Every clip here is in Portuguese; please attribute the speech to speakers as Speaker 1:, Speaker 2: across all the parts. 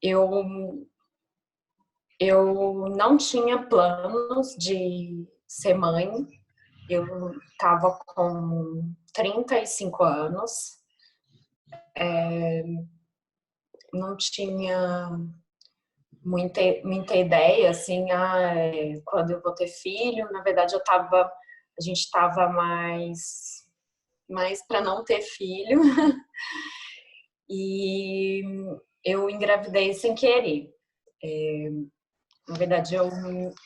Speaker 1: eu, eu não tinha planos de ser mãe. Eu estava com 35 anos, não tinha muita ideia, assim, quando eu vou ter filho. Na verdade, a gente estava mais para não ter filho. E eu engravidei sem querer. Na verdade,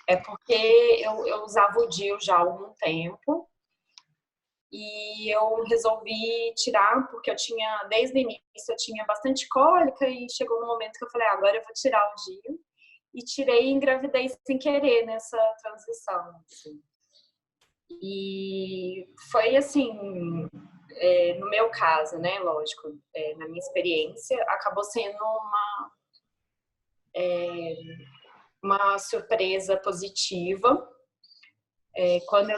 Speaker 1: é porque eu usava o DIU já há algum tempo e eu resolvi tirar, porque desde o início, eu tinha bastante cólica e chegou no momento que eu falei, agora eu vou tirar o DIU. E tirei e engravidei sem querer nessa transição. Assim. E foi assim, no meu caso, né, lógico, na minha experiência, acabou sendo uma surpresa positiva. Quando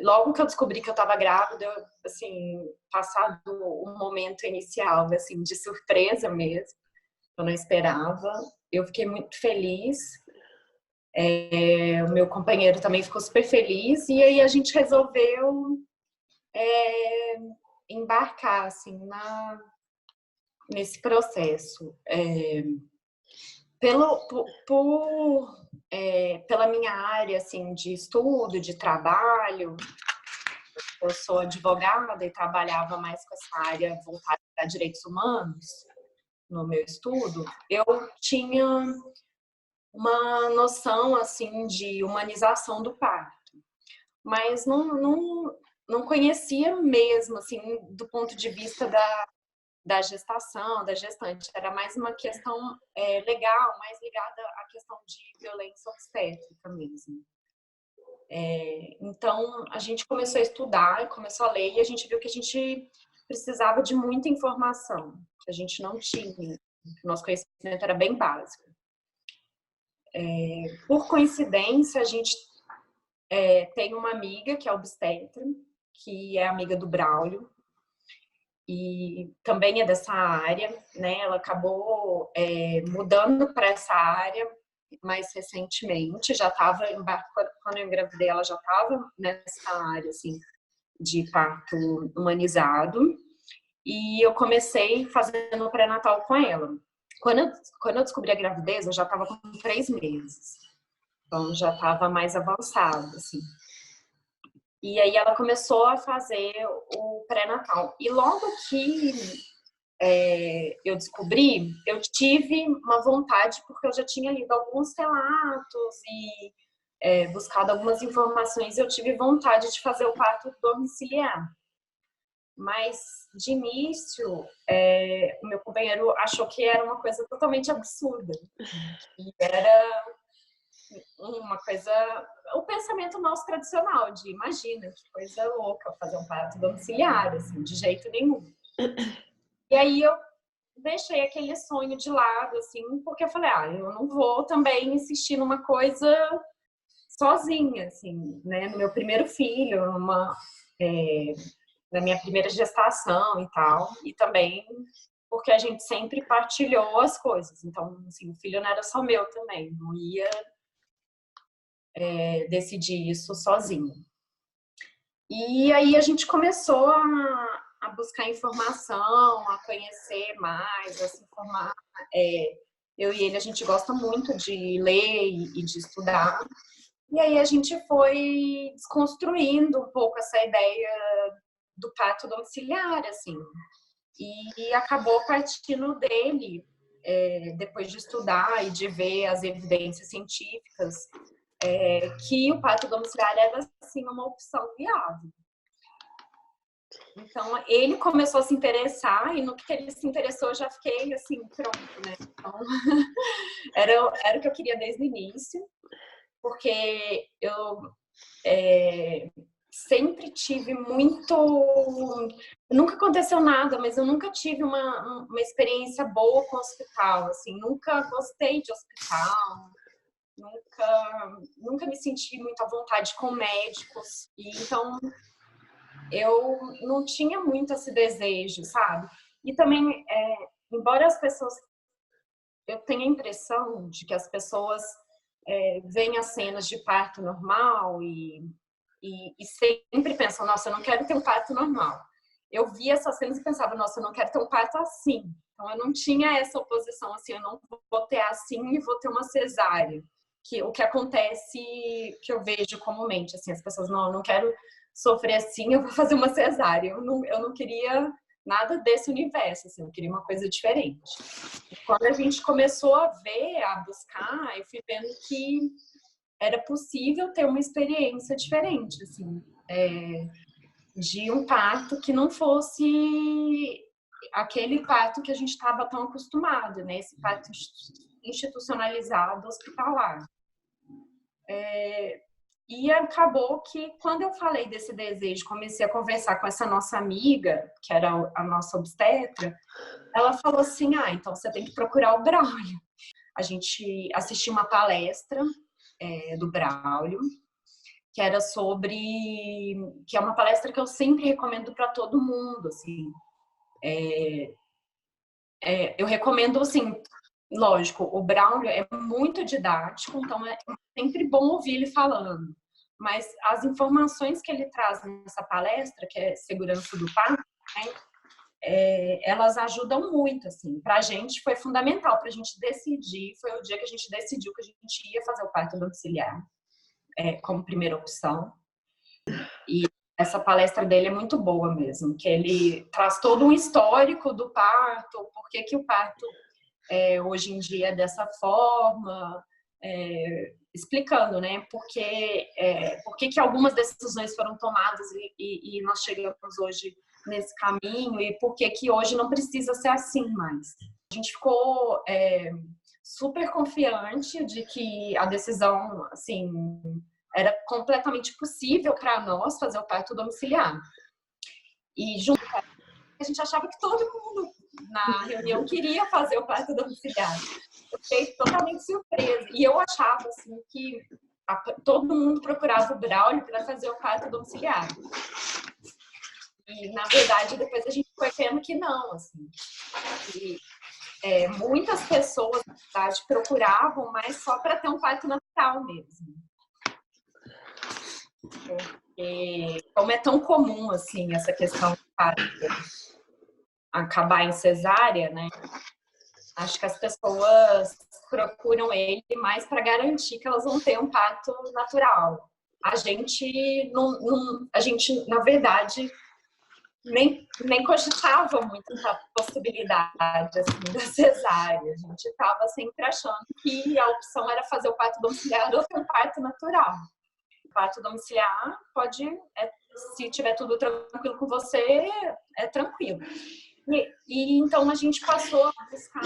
Speaker 1: logo que eu descobri que eu estava grávida, assim, passado um momento inicial, assim, de surpresa mesmo, eu não esperava, eu fiquei muito feliz. O meu companheiro também ficou super feliz e aí a gente resolveu embarcar, assim, nesse processo. Pela minha área, assim, de estudo, de trabalho, eu sou advogada e trabalhava mais com essa área voltada para direitos humanos no meu estudo. Eu tinha uma noção, assim, de humanização do parto, mas não conhecia mesmo, assim, do ponto de vista da gestação, da gestante. Era mais uma questão legal, mais ligada à questão de violência obstétrica mesmo. Então, a gente começou a estudar, começou a ler, e a gente viu que a gente precisava de muita informação, que a gente não tinha. O nosso conhecimento era bem básico. Por coincidência, a gente tem uma amiga que é obstetra, que é amiga do Braulio, e também é dessa área, né? Ela acabou mudando para essa área mais recentemente, quando eu engravidei, ela já estava nessa área, assim, de parto humanizado, e eu comecei fazendo pré-natal com ela. Quando eu descobri a gravidez, eu já estava com 3 meses, então já estava mais avançado, assim. E aí ela começou a fazer o pré-natal. E logo que eu descobri, eu tive uma vontade, porque eu já tinha lido alguns relatos e buscado algumas informações, eu tive vontade de fazer o parto domiciliar. Mas, de início, o meu companheiro achou que era uma coisa totalmente absurda. E era uma coisa, o pensamento nosso tradicional, de imagina, que coisa louca fazer um parto domiciliar, assim, de jeito nenhum. E aí eu deixei aquele sonho de lado, assim, porque eu falei, eu não vou também insistir numa coisa sozinha, assim, né? No meu primeiro filho, na minha primeira gestação e tal, e também porque a gente sempre partilhou as coisas. Então, assim, o filho não era só meu também, não ia decidir isso sozinho. E aí a gente começou a buscar informação, a conhecer mais, a se informar. Eu e ele, a gente gosta muito de ler e de estudar. E aí a gente foi desconstruindo um pouco essa ideia do parto domiciliar, assim. E acabou partindo dele, depois de estudar e de ver as evidências científicas, que o parto domiciliar era, assim, uma opção viável. Então, ele começou a se interessar, e no que ele se interessou, eu já fiquei, assim, pronto, né? Então, era o que eu queria desde o início, porque eu sempre tive nunca aconteceu nada, mas eu nunca tive uma experiência boa com o hospital, assim, nunca gostei de hospital, nunca me senti muito à vontade com médicos, e então eu não tinha muito esse desejo, sabe? E também, embora as pessoas eu tenho a impressão de que as pessoas veem as cenas de parto normal e sempre pensam, nossa, eu não quero ter um parto normal. Eu via essas cenas e pensava, nossa, eu não quero ter um parto assim. Então, eu não tinha essa oposição, assim, eu não vou ter assim e vou ter uma cesárea. Que o que acontece, que eu vejo comumente, assim, as pessoas, não, eu não quero sofrer assim, eu vou fazer uma cesárea. Eu não queria nada desse universo, assim, eu queria uma coisa diferente. E quando a gente começou a ver, a buscar, eu fui vendo que era possível ter uma experiência diferente, assim, de um parto que não fosse aquele parto que a gente estava tão acostumado, né? Esse parto institucionalizado, hospitalar. E acabou que, quando eu falei desse desejo, comecei a conversar com essa nossa amiga, que era a nossa obstetra, ela falou assim, então você tem que procurar o Braulio. A gente assistiu uma palestra do Braulio, que era sobre... que é uma palestra que eu sempre recomendo para todo mundo, assim. Eu recomendo, assim, lógico, o Braulio é muito didático, então é sempre bom ouvir ele falando. Mas as informações que ele traz nessa palestra, que é segurança do parto, né, elas ajudam muito, assim. Para a gente foi fundamental, para a gente decidir, foi o dia que a gente decidiu que a gente ia fazer o parto domiciliar, como primeira opção. E essa palestra dele é muito boa mesmo, que ele traz todo um histórico do parto, por que o parto hoje em dia é dessa forma, explicando, né, por que algumas decisões foram tomadas e nós chegamos hoje nesse caminho e por que hoje não precisa ser assim mais. A gente ficou super confiante de que a decisão, assim, era completamente possível para nós fazer o parto domiciliar. E junto a gente achava que todo mundo na reunião queria fazer o parto domiciliar. Eu fiquei totalmente surpresa. E eu achava assim que todo mundo procurava o Braulio para fazer o parto domiciliar. E, na verdade, depois a gente foi vendo que não, assim. E, muitas pessoas, na verdade, procuravam, mas só para ter um parto natural mesmo. Porque, como é tão comum, assim, essa questão de parto acabar em cesárea, né? Acho que as pessoas procuram ele mais para garantir que elas vão ter um parto natural. A gente, na verdade, nem cogitava muito essa possibilidade assim, da cesárea. A gente estava sempre achando que a opção era fazer o parto domiciliar ou ter um parto natural. O parto domiciliar pode, se tiver tudo tranquilo com você, é tranquilo. E então a gente passou a buscar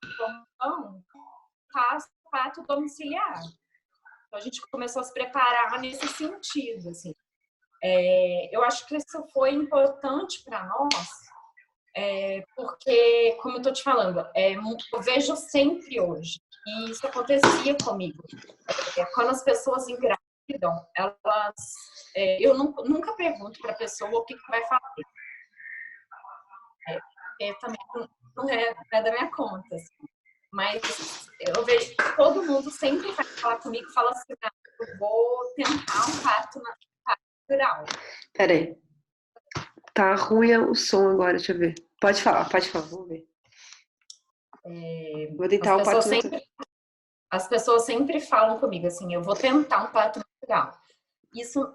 Speaker 1: informação do parto domiciliar. Então a gente começou a se preparar nesse sentido, assim. Eu acho que isso foi importante para nós, porque, como eu estou te falando, eu vejo sempre hoje, e isso acontecia comigo. Quando as pessoas engravidam, eu nunca pergunto para a pessoa o que vai fazer. Também não é da minha conta, assim. Mas eu vejo que todo mundo sempre vai falar comigo e fala assim, eu vou tentar um parto natural.
Speaker 2: Peraí. Tá ruim o som agora, deixa eu ver. Pode falar, vamos ver. Vou tentar o parto natural.
Speaker 1: As pessoas sempre falam comigo assim, eu vou tentar um parto natural. Isso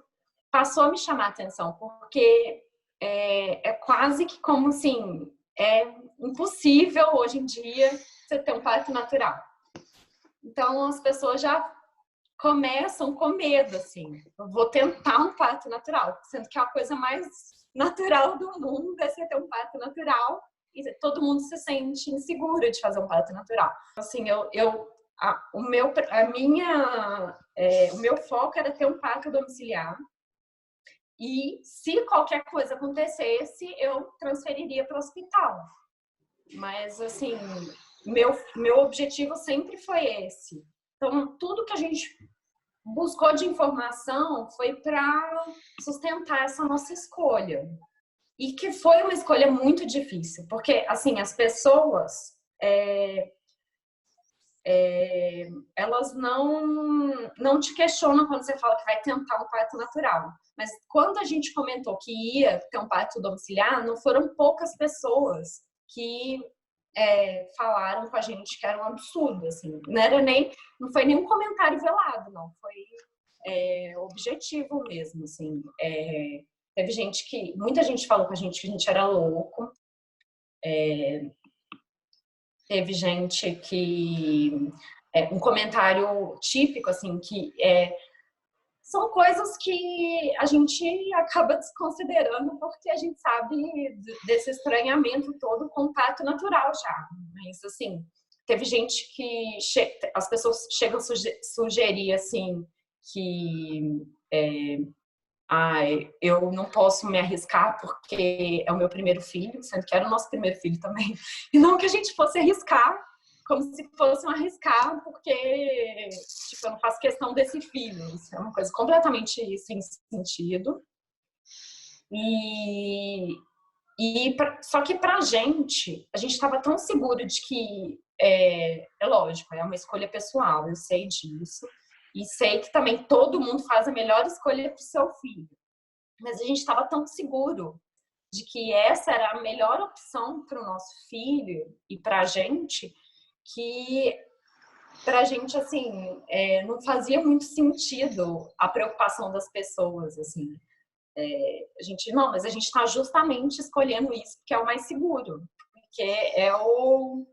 Speaker 1: passou a me chamar a atenção, porque é quase que como assim, é impossível hoje em dia você ter um parto natural. Então as pessoas já começam com medo, assim, eu vou tentar um parto natural, sendo que é a coisa mais natural do mundo é você ter um parto natural e todo mundo se sente inseguro de fazer um parto natural. Assim, o meu foco era ter um parto domiciliar e se qualquer coisa acontecesse, eu transferiria para o hospital. Mas, assim, meu objetivo sempre foi esse. Então, tudo que a gente buscou de informação foi para sustentar essa nossa escolha. E que foi uma escolha muito difícil, porque, assim, as pessoas elas não te questionam quando você fala que vai tentar um parto natural. Mas quando a gente comentou que ia ter um parto domiciliar, não foram poucas pessoas que falaram com a gente que era um absurdo, assim. Não foi nenhum comentário velado, não. Foi objetivo mesmo, assim. Teve muita gente falou com a gente que a gente era louco. Teve gente que um comentário típico, assim, que são coisas que a gente acaba desconsiderando porque a gente sabe desse estranhamento todo com o parto natural já. Mas, assim, teve gente que as pessoas chegam a sugerir, assim, que eu não posso me arriscar porque é o meu primeiro filho, sendo que era o nosso primeiro filho também. E não que a gente fosse arriscar como se fosse um arriscar porque, tipo, eu não faço questão desse filho. Isso é uma coisa completamente sem sentido. Só que pra gente, a gente estava tão seguro de que, lógico, é uma escolha pessoal, eu sei disso. E sei que também todo mundo faz a melhor escolha para o seu filho. Mas a gente estava tão seguro de que essa era a melhor opção para o nosso filho e para a gente, que para a gente, assim, não fazia muito sentido a preocupação das pessoas, assim. Mas a gente está justamente escolhendo isso porque é o mais seguro, porque é o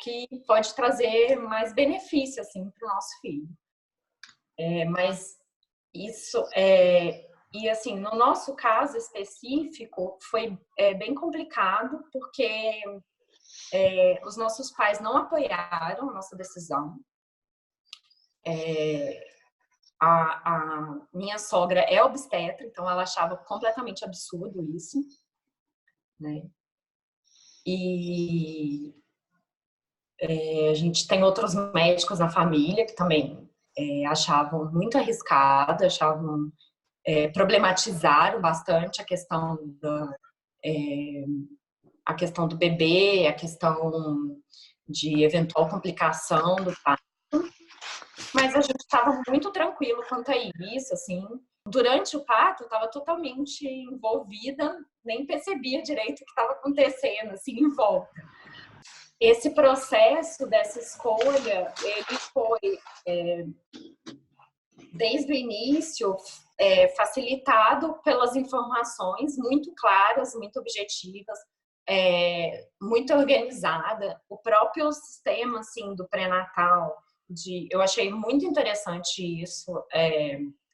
Speaker 1: que pode trazer mais benefício, assim, para o nosso filho. Mas isso e assim, no nosso caso específico, foi bem complicado, porque os nossos pais não apoiaram a nossa decisão. A minha sogra é obstetra, então ela achava completamente absurdo isso, né? E a gente tem outros médicos na família que também achavam muito arriscado, problematizaram bastante a questão do bebê, a questão de eventual complicação do parto. Mas a gente estava muito tranquilo quanto a isso, assim. Durante o parto, eu estava totalmente envolvida, nem percebia direito o que estava acontecendo, assim, em volta. Esse processo dessa escolha, ele foi, desde o início, facilitado pelas informações muito claras, muito objetivas, muito organizada. O próprio sistema, assim, do pré-natal, eu achei muito interessante isso.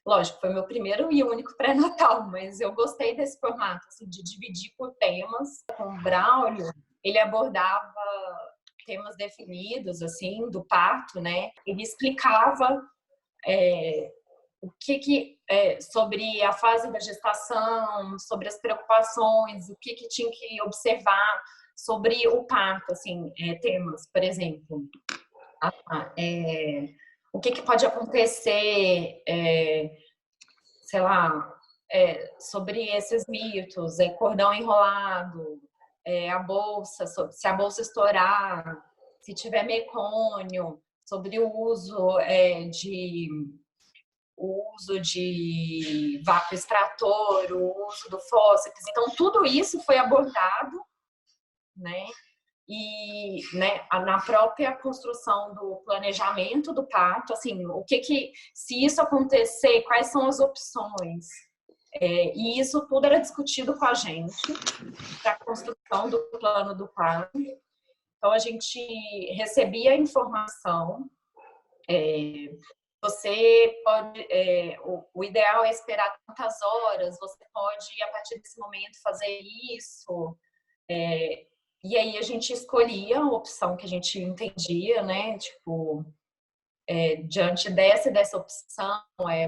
Speaker 1: Lógico, foi meu primeiro e único pré-natal, mas eu gostei desse formato, assim, de dividir por temas. Com o Braulio, ele abordava temas definidos, assim, do parto, né? Ele explicava sobre a fase da gestação, sobre as preocupações, o que tinha que observar sobre o parto, assim, temas, por exemplo, o que pode acontecer, sei lá, sobre esses mitos, cordão enrolado, a bolsa, se a bolsa estourar, se tiver mecônio, sobre o uso de vácuo extrator, o uso do fórceps. Então, tudo isso foi abordado, né? E, né, na própria construção do planejamento do parto, assim, se isso acontecer, quais são as opções? E isso tudo era discutido com a gente para a construção do plano do parto. Então, a gente recebia a informação. Você pode, o ideal é esperar tantas horas, você pode, a partir desse momento, fazer isso. E aí a gente escolhia a opção que a gente entendia, né? Tipo, diante dessa opção,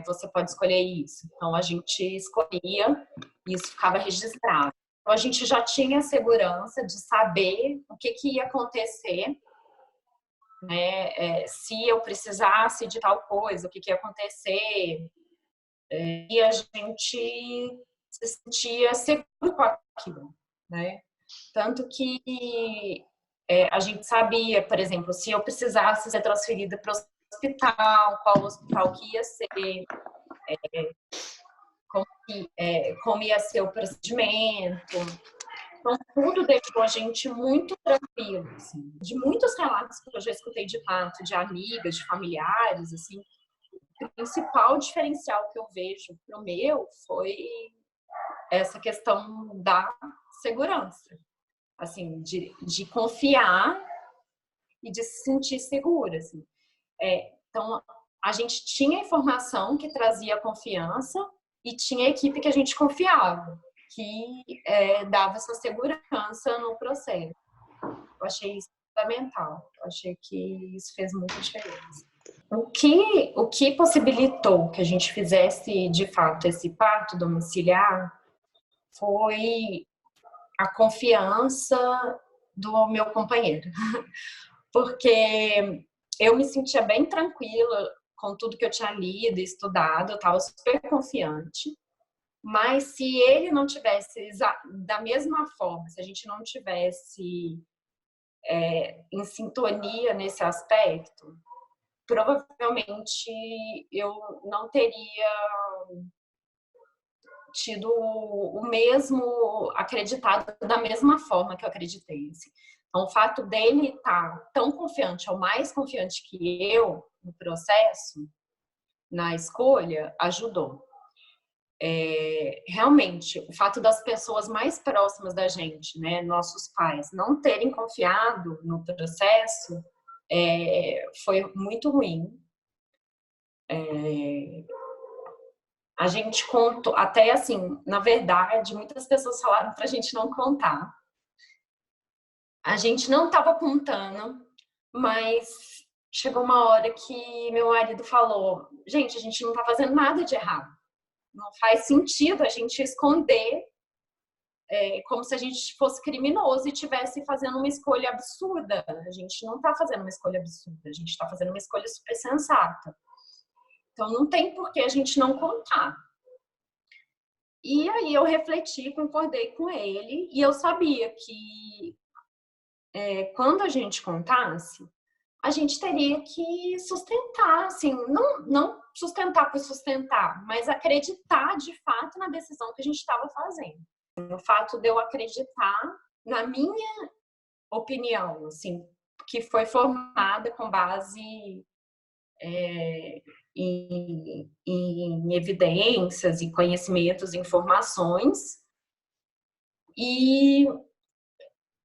Speaker 1: você pode escolher isso. Então a gente escolhia e isso ficava registrado. Então a gente já tinha segurança de saber o que ia acontecer, né? Se eu precisasse de tal coisa, o que ia acontecer. E a gente se sentia seguro com aquilo, né? Tanto que a gente sabia, por exemplo, se eu precisasse ser transferida para o hospital, qual hospital que ia ser, como ia ser o procedimento. Então, tudo deixou a gente muito tranquilo, assim. De muitos relatos que eu já escutei de parto, de amigas, de familiares, assim, o principal diferencial que eu vejo pro meu foi essa questão da segurança, assim, de confiar e de se sentir segura, assim. Então, a gente tinha informação que trazia confiança e tinha a equipe que a gente confiava, que dava essa segurança no processo. Eu achei isso fundamental. Eu achei que isso fez muita diferença. O que possibilitou que a gente fizesse, de fato, esse parto domiciliar foi a confiança do meu companheiro. Porque eu me sentia bem tranquila com tudo que eu tinha lido e estudado, eu estava super confiante. Mas se ele não tivesse, da mesma forma, se a gente não tivesse em sintonia nesse aspecto, provavelmente eu não teria tido o mesmo, acreditado da mesma forma que eu acreditei. Assim. Então, o fato dele estar tão confiante, ou mais confiante que eu no processo, na escolha, ajudou. Realmente, o fato das pessoas mais próximas da gente, né, nossos pais, não terem confiado no processo, foi muito ruim. A gente contou, até assim, na verdade, muitas pessoas falaram pra gente não contar. A gente não estava contando, mas chegou uma hora que meu marido falou: gente, a gente não tá fazendo nada de errado. Não faz sentido a gente esconder como se a gente fosse criminoso e estivesse fazendo uma escolha absurda. A gente não está fazendo uma escolha absurda, a gente está fazendo uma escolha super sensata. Então, não tem por que a gente não contar. E aí eu refleti, concordei com ele, e eu sabia que quando a gente contasse, a gente teria que sustentar, assim, não sustentar por sustentar, mas acreditar de fato na decisão que a gente estava fazendo. O fato de eu acreditar na minha opinião, assim, que foi formada com base em evidências, em conhecimentos, informações, e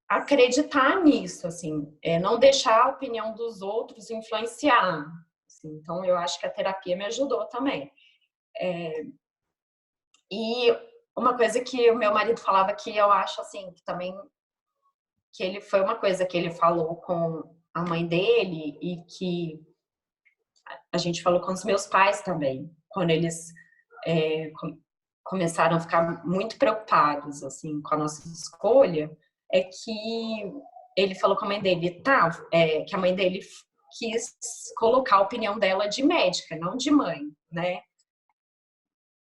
Speaker 1: acreditar nisso, assim, não deixar a opinião dos outros influenciar. Assim. Então, eu acho que a terapia me ajudou também. E uma coisa que o meu marido falava que eu acho, assim, que também que ele foi uma coisa que ele falou com a mãe dele e que a gente falou com os meus pais também, quando eles começaram a ficar muito preocupados, assim, com a nossa escolha, é que ele falou com a mãe dele, que a mãe dele quis colocar a opinião dela de médica, não de mãe, né?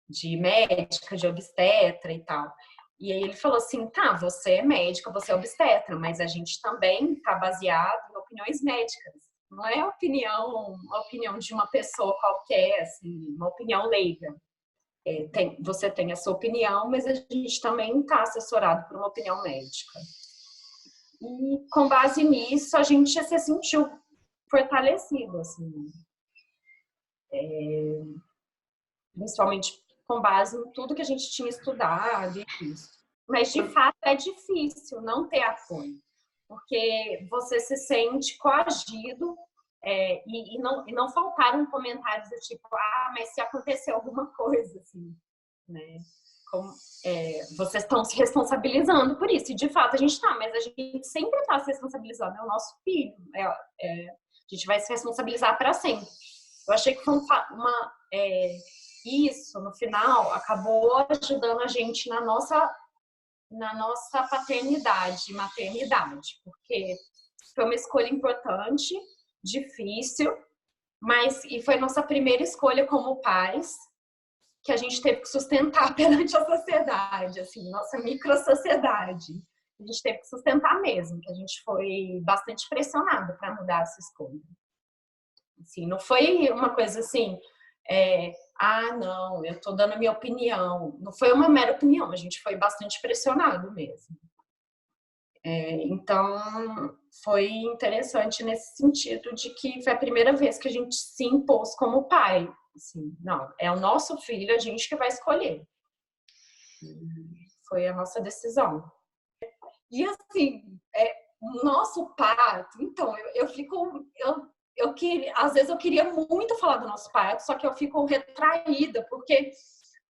Speaker 1: De médica, de obstetra e tal. E aí ele falou assim, você é médica, você é obstetra, mas a gente também está baseado em opiniões médicas. Não é a opinião de uma pessoa qualquer, assim, uma opinião leiga. Você tem a sua opinião, mas a gente também está assessorado por uma opinião médica. E com base nisso, a gente se sentiu fortalecido, assim. Principalmente com base em tudo que a gente tinha estudado e isso. Mas, de fato, é difícil não ter apoio, porque você se sente coagido e não faltaram comentários do tipo, mas se acontecer alguma coisa, assim, né? Vocês estão se responsabilizando por isso. E, de fato, a gente está, mas a gente sempre está se responsabilizando. É o nosso filho. A gente vai se responsabilizar para sempre. Eu achei que foi isso, no final, acabou ajudando a gente na nossa paternidade e maternidade, porque foi uma escolha importante, difícil, e foi nossa primeira escolha como pais, que a gente teve que sustentar perante a sociedade, assim, nossa micro-sociedade. a gente teve que sustentar mesmo, que a gente foi bastante pressionado para mudar essa escolha. Assim, não foi uma coisa assim, não, eu estou dando a minha opinião. Não foi uma mera opinião, a gente foi bastante pressionado mesmo. Então, foi interessante nesse sentido de que foi a primeira vez que a gente se impôs como pai. Assim, não, é o nosso filho, a gente que vai escolher. Foi a nossa decisão. E assim, o nosso parto, então, às vezes eu queria muito falar do nosso parto, só que eu fico retraída, porque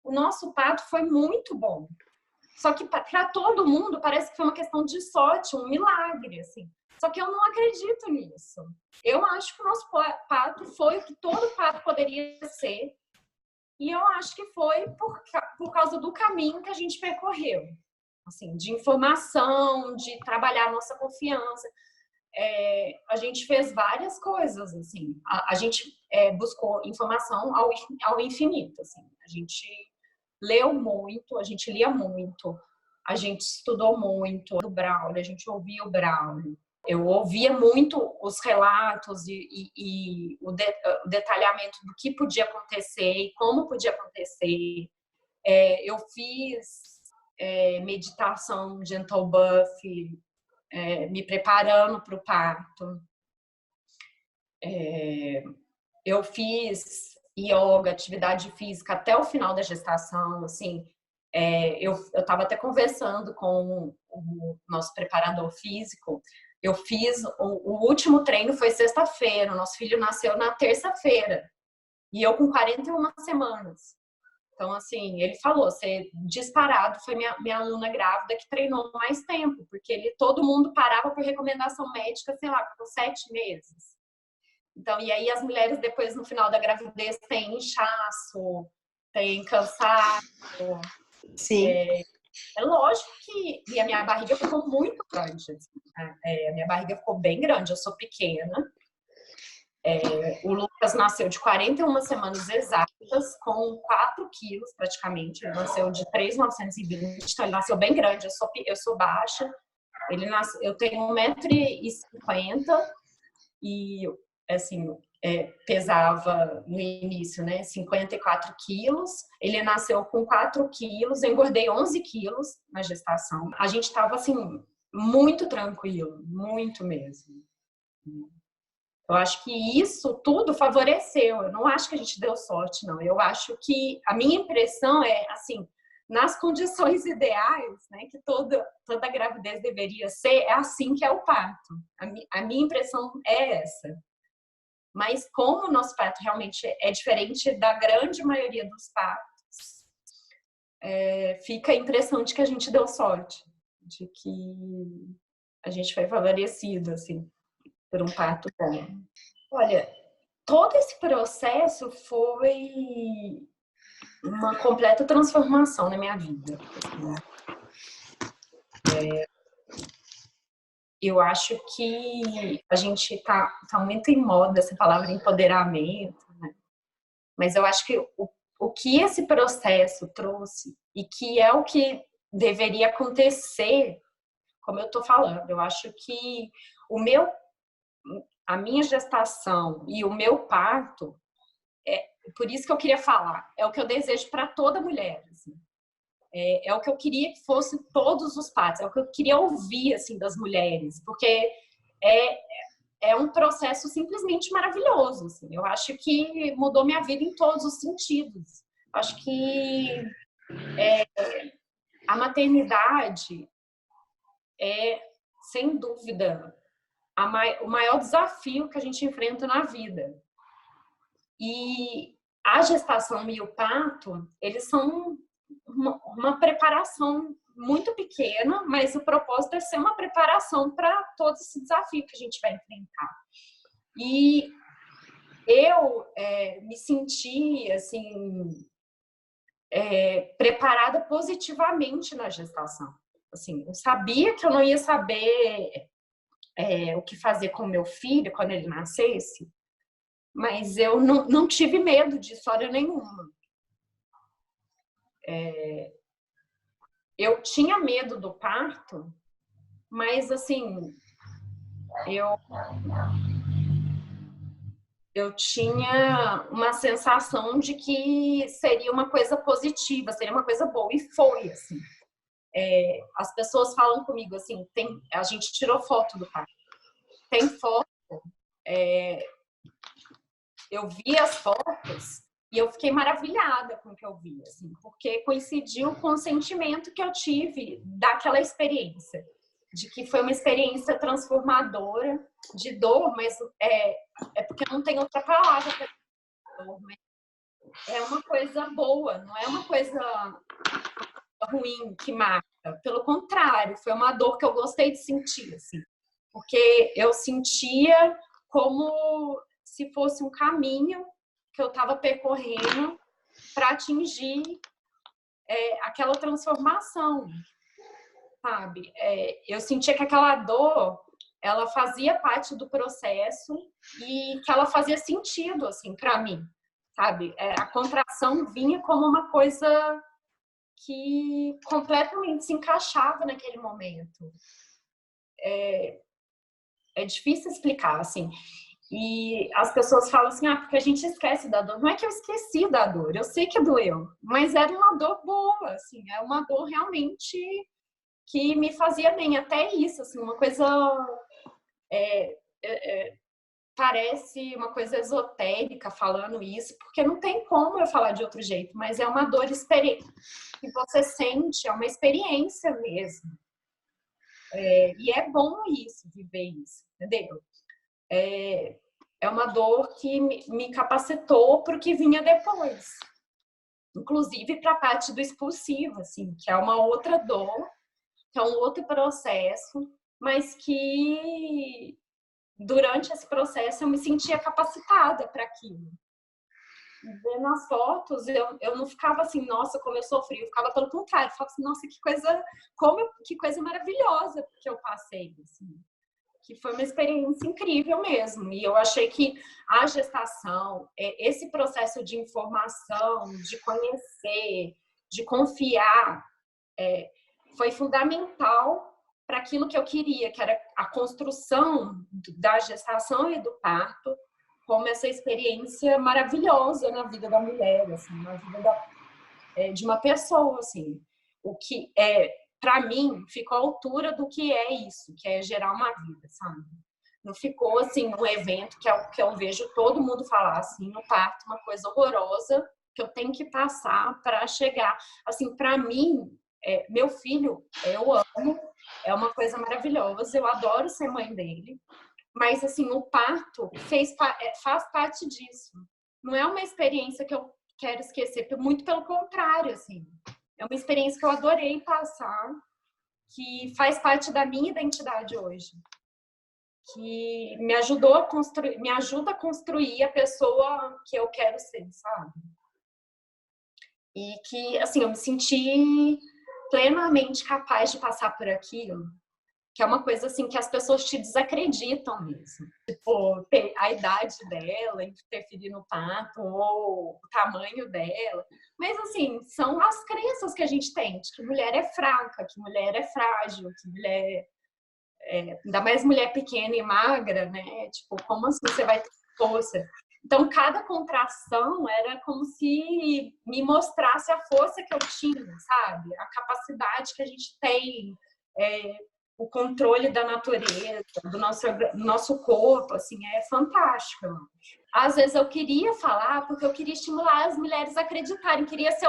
Speaker 1: o nosso parto foi muito bom. Só que para todo mundo parece que foi uma questão de sorte, um milagre, assim. Só que eu não acredito nisso. Eu acho que o nosso parto foi o que todo parto poderia ser. E eu acho que foi por causa do caminho que a gente percorreu. Assim, de informação, de trabalhar a nossa confiança. A gente fez várias coisas, assim. A gente buscou informação ao infinito, assim. A gente leu muito, a gente lia muito, a gente estudou muito do Braulio, a gente ouvia o Braulio. Eu ouvia muito os relatos e o detalhamento do que podia acontecer e como podia acontecer. Eu fiz meditação gentle birth, me preparando para o parto. Eu fiz yoga, atividade física até o final da gestação, assim. Eu estava até conversando com o nosso preparador físico. Eu fiz o último treino foi sexta-feira. O nosso filho nasceu na terça-feira e eu com 41 semanas. Então, assim, ele falou, você disparado foi minha aluna grávida que treinou mais tempo, porque todo mundo parava por recomendação médica, sei lá, por 7 meses. Então, e aí as mulheres depois no final da gravidez têm inchaço, têm cansaço.
Speaker 2: Sim.
Speaker 1: É lógico que... E a minha barriga ficou muito grande. A minha barriga ficou bem grande, eu sou pequena. O Lucas nasceu de 41 semanas exatas, com 4 quilos praticamente. Ele nasceu de 3.920, então ele nasceu bem grande. Eu sou baixa. Eu tenho 1,50 m e, assim, pesava no início, né, 54 quilos. Ele nasceu com 4 quilos, eu engordei 11 quilos na gestação. A gente estava, assim, muito tranquilo, muito mesmo. Eu acho que isso tudo favoreceu. Eu não acho que a gente deu sorte, não. Eu acho que a minha impressão é, assim, nas condições ideais, né, que toda gravidez deveria ser, é assim que é o parto. A minha impressão é essa. Mas como o nosso parto realmente é diferente da grande maioria dos partos, fica a impressão de que a gente deu sorte, de que a gente foi favorecido, assim, por um parto bom. Olha, todo esse processo foi uma completa transformação na minha vida. Eu acho que a gente tá muito em moda essa palavra empoderamento, né? Mas eu acho que o que esse processo trouxe e que é o que deveria acontecer, como eu tô falando, eu acho que a minha gestação e o meu parto, por isso que eu queria falar, é o que eu desejo para toda mulher, assim. É o que eu queria que fosse todos os partos, é o que eu queria ouvir, assim, das mulheres, porque é um processo simplesmente maravilhoso, assim. Eu acho que mudou minha vida em todos os sentidos. Acho que a maternidade é, sem dúvida, o maior desafio que a gente enfrenta na vida. E a gestação e o parto, eles são uma preparação muito pequena, mas o propósito é ser uma preparação para todo esse desafio que a gente vai enfrentar. E eu me senti, assim, preparada positivamente na gestação. Assim, eu sabia que eu não ia saber o que fazer com o meu filho quando ele nascesse, mas eu não tive medo de história nenhuma. Eu tinha medo do parto mas assim, eu tinha uma sensação de que seria uma coisa positiva, seria uma coisa boa, e foi, assim. As pessoas falam comigo, assim, a gente tirou foto do parto. Tem foto, eu vi as fotos e eu fiquei maravilhada com o que eu vi, assim, porque coincidiu com o sentimento que eu tive daquela experiência, de que foi uma experiência transformadora, de dor, mas é porque não tem outra palavra para dor, mas é uma coisa boa, não é uma coisa ruim que marca. Pelo contrário, foi uma dor que eu gostei de sentir, assim, porque eu sentia como se fosse um caminho que eu estava percorrendo para atingir aquela transformação, sabe? Eu sentia que aquela dor, ela fazia parte do processo e que ela fazia sentido, assim, para mim, sabe? A contração vinha como uma coisa que completamente se encaixava naquele momento. É difícil explicar, assim. E as pessoas falam assim, porque a gente esquece da dor. Não é que eu esqueci da dor, eu sei que doeu, mas era uma dor boa, assim, é uma dor realmente que me fazia bem. Até isso, assim, uma coisa parece uma coisa esotérica falando isso, porque não tem como eu falar de outro jeito, mas é uma dor que você sente, é uma experiência mesmo. E é bom isso, viver isso, entendeu? É uma dor que me capacitou para o que vinha depois. Inclusive para a parte do expulsivo, assim, que é uma outra dor, que é um outro processo, mas que durante esse processo eu me sentia capacitada para aquilo. Vendo as fotos, eu não ficava assim, nossa, como eu sofri, eu ficava pelo contrário, eu ficava assim, nossa, que coisa maravilhosa que eu passei, assim. Que foi uma experiência incrível mesmo. E eu achei que a gestação, esse processo de informação, de conhecer, de confiar, foi fundamental para aquilo que eu queria, que era a construção da gestação e do parto, como essa experiência maravilhosa na vida da mulher, assim, na vida de uma pessoa, assim. O que para mim, ficou à altura do que é isso, que é gerar uma vida, sabe? Não ficou, assim, um evento que é o que eu vejo todo mundo falar, assim, no parto, uma coisa horrorosa que eu tenho que passar para chegar. Assim, para mim, meu filho, eu amo, é uma coisa maravilhosa, eu adoro ser mãe dele, mas, assim, o parto faz parte disso. Não é uma experiência que eu quero esquecer, muito pelo contrário, assim. É uma experiência que eu adorei passar, que faz parte da minha identidade hoje, que me ajudou a construir, me ajuda a construir a pessoa que eu quero ser, sabe? E que, assim, eu me senti plenamente capaz de passar por aquilo, que é uma coisa assim que as pessoas te desacreditam mesmo. Tipo, a idade dela interferir no parto, ou o tamanho dela. Mas, assim, são as crenças que a gente tem, de que mulher é fraca, que mulher é frágil, que mulher... ainda mais mulher pequena e magra, né? Tipo, como assim você vai ter força? Então, cada contração era como se me mostrasse a força que eu tinha, sabe? A capacidade que a gente tem, o controle da natureza, do nosso corpo, assim, é fantástico. Às vezes eu queria falar porque eu queria estimular as mulheres a acreditarem, queria ser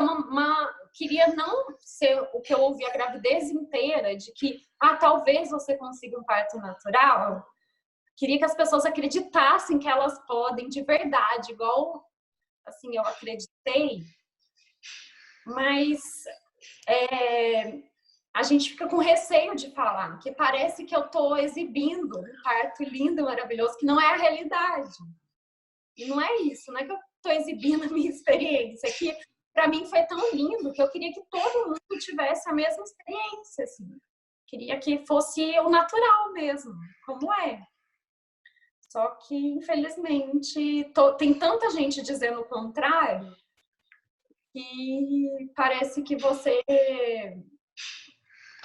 Speaker 1: queria não ser o que eu ouvi a gravidez inteira, de que, talvez você consiga um parto natural. Queria que as pessoas acreditassem que elas podem de verdade, igual, assim, eu acreditei. Mas a gente fica com receio de falar, que parece que eu estou exibindo um parto lindo, maravilhoso, que não é a realidade. E não é isso, não é que eu estou exibindo a minha experiência, que para mim foi tão lindo que eu queria que todo mundo tivesse a mesma experiência, assim. Queria que fosse o natural mesmo, como é. Só que, infelizmente, tem tanta gente dizendo o contrário que parece que você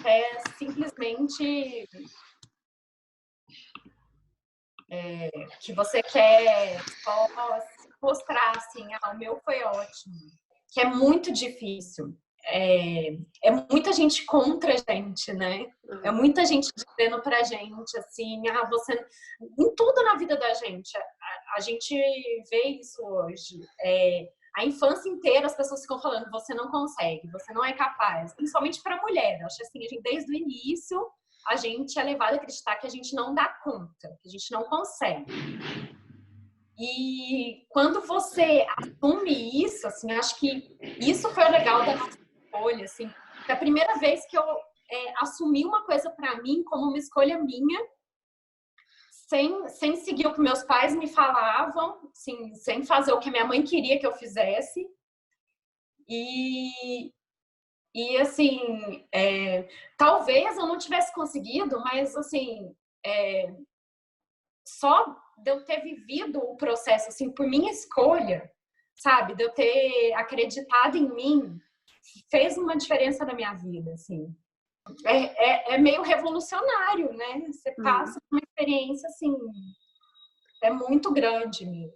Speaker 1: é simplesmente que você quer só mostrar assim, ah, o meu foi ótimo, que é muito difícil. É muita gente contra a gente, né? É muita gente dizendo pra gente assim, ah, você. Em tudo na vida da gente, a gente vê isso hoje. A infância inteira as pessoas ficam falando, você não consegue, você não é capaz, principalmente para mulher. Acho assim, a gente, desde o início a gente é levado a acreditar que a gente não dá conta, que a gente não consegue. E quando você assume isso, assim, acho que isso foi o legal da nossa escolha, assim, foi a primeira vez que eu assumi uma coisa para mim como uma escolha minha, sem seguir o que meus pais me falavam, assim, sem fazer o que minha mãe queria que eu fizesse. E, assim, talvez eu não tivesse conseguido, mas assim, só de eu ter vivido o processo assim por minha escolha, sabe, de eu ter acreditado em mim, fez uma diferença na minha vida, assim. É meio revolucionário, né? Você passa por uma experiência assim, é muito grande mesmo.